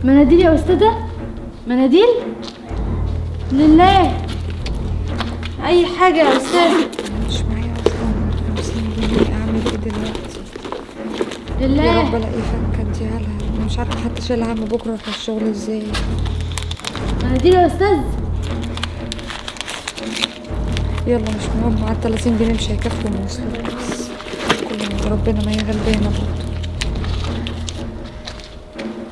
مناديل يا استاذه، مناديل لله، اي حاجه يا استاذه. مش معايا اصلا 50 جنيه، اعمل ايه دلوقتي؟ لله يا رب الاقي فكه اديها لها. انا مش عارفه حتى اشيلها من بكره في الشغل ازاي. مناديل يا استاذ. يلا مش مهم، على 30 جنيه مش هيكفوا مواصلات، بس كل ربنا ما يغلبنا برضه.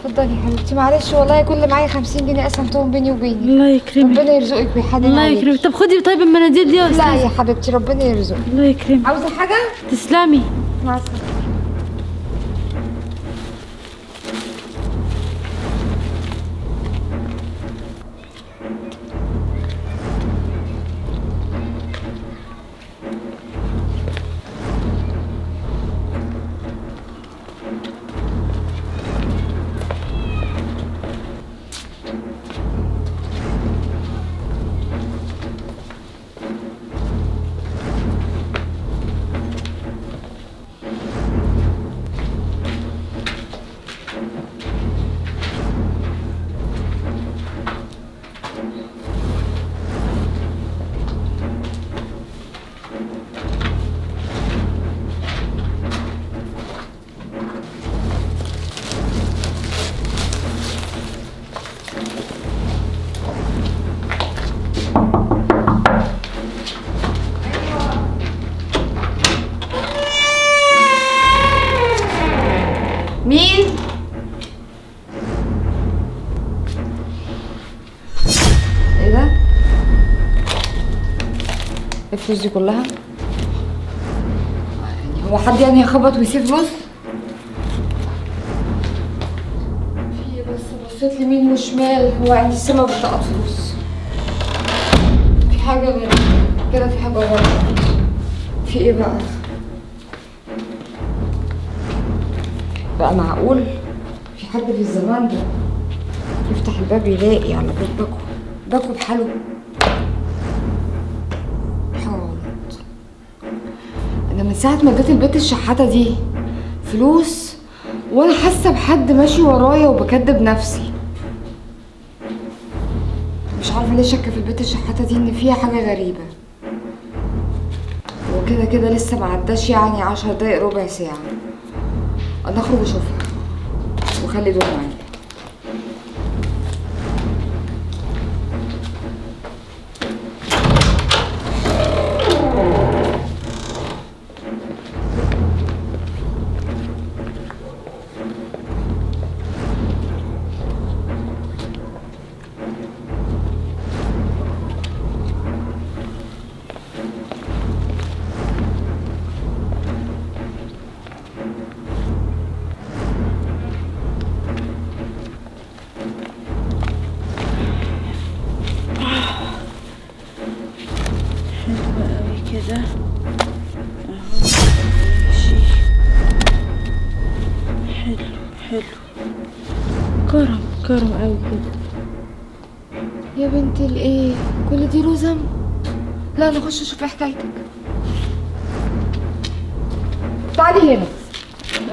اتفضلي يا حبيبتي، معلش والله كل معايا 50 جنيه قسمتهم بيني وبينك. الله يكرمك، ربنا يرزقك ويحنن الله عليك. يكرمك. طب خدي طيب المناديل دي يا استاذ. لا يا حبيبتي ربنا يرزقك. الله يكرمك. عاوزه حاجه؟ تسلمي. مع السلامه. مين؟ ايه ده؟ الفلوس دي كلها؟ يعني هو حد يعني يخبط ويسيب فلوس؟ في بس بصيت ليمين وشمال، هو عندي السما بطاقة فلوس. في حاجة غير كده، في حاجة غلط. في ايه بقى؟ بقى معقول في حد في الزمان ده يفتح الباب يلاقي على باب باكو بحاله؟ حاجة غلط. انا من ساعة ما اديت البيت الشحاتة دي فلوس وانا حاسة بحد ماشي ورايا وبكدب نفسي. مش عارفة ليه شاكة في البيت الشحاتة دي ان فيها حاجة غريبة. وكده كده لسه معداش يعني 10 دقايق ربع ساعة. انا اخرج اشوفها وخلي دول معايا. كده اهو ماشي. حلو حلو، كرم كرم قوي كده. يا بنت الايه، كل دي رزم؟ لا انا اخش اشوف ايه حكايتك. تعالي هنا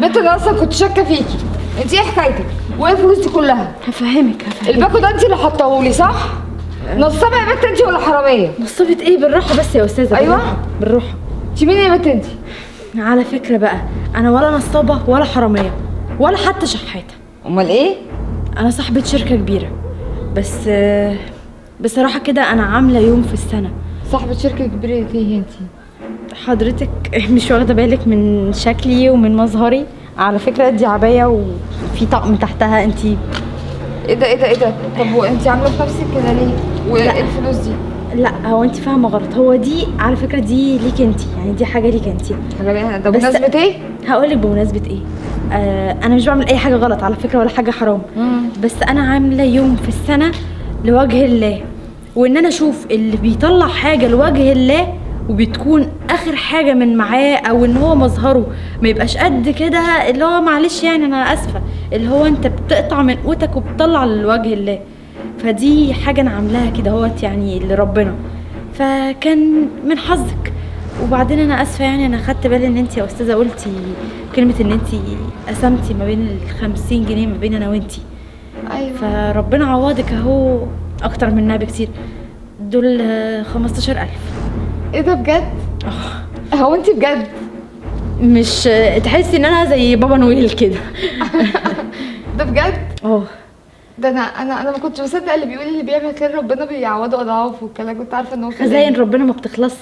بنت، انا اصلا كنت شاكه فيكي. انت ايه حكايتك وايه الفلوس دي كلها؟ هفهمك. الباكو ده انت اللي حطاهولي صح؟ نصابه يا بنت انت ولا حراميه؟ نصبت ايه؟ بالراحه بس يا استاذه. ايوه بالراحه. انت مين يا بنت انت؟ على فكره بقى، انا ولا نصابه ولا حراميه ولا حتى شحاته. امال ايه؟ انا صاحبه شركه كبيره، بس بصراحه كده انا عامله يوم في السنه. صاحبه شركه كبيره ايه انت؟ حضرتك مش واخده بالك من شكلي ومن مظهري؟ على فكره دي عبايه وفي طقم تحتها. انت ايه ده ايه ده ايه ده؟ طب وانت عامله في نفسك كده ليه؟ وايه الفلوس دي؟ لا، هو انت فاهمه غلط. هو دي على فكره دي ليك انت، يعني دي حاجه ليك انت. حاجه ليه؟ ده بمناسبه ايه؟ هقول لك بمناسبه ايه. انا مش بعمل اي حاجه غلط على فكره ولا حاجه حرام. بس انا عامله يوم في السنه لوجه الله، وان انا اشوف اللي بيطلع حاجه لوجه الله وبتكون اخر حاجه من معاه، او ان هو مظهره ما يبقاش قد كده، اللي هو معلش يعني انا اسفه، اللي هو انت بتقطع من قوتك وبتطلع لوجه الله. فدي حاجه انا عاملاها كده اهوت يعني لربنا، فكان من حظك. وبعدين انا اسفه يعني، انا خدت بالي ان انت يا استاذه قلتي كلمه ان انت قسمتي ما بين ال50 جنيه ما بين انا وانتي. ايوه. فربنا عوضك اهو اكتر منها بكتير. دول 15,000. ايه ده بجد؟ هو انت بجد؟ مش تحسي ان انا زي بابا نويل كده؟ ده بجد؟ اه. ده انا ما كنتش بصدق اللي بيقول اللي بيعمل خير ربنا بيعوضه اضعاف والكلام، كنت عارفه ان هو كلام. خزاين ربنا ما بتخلص.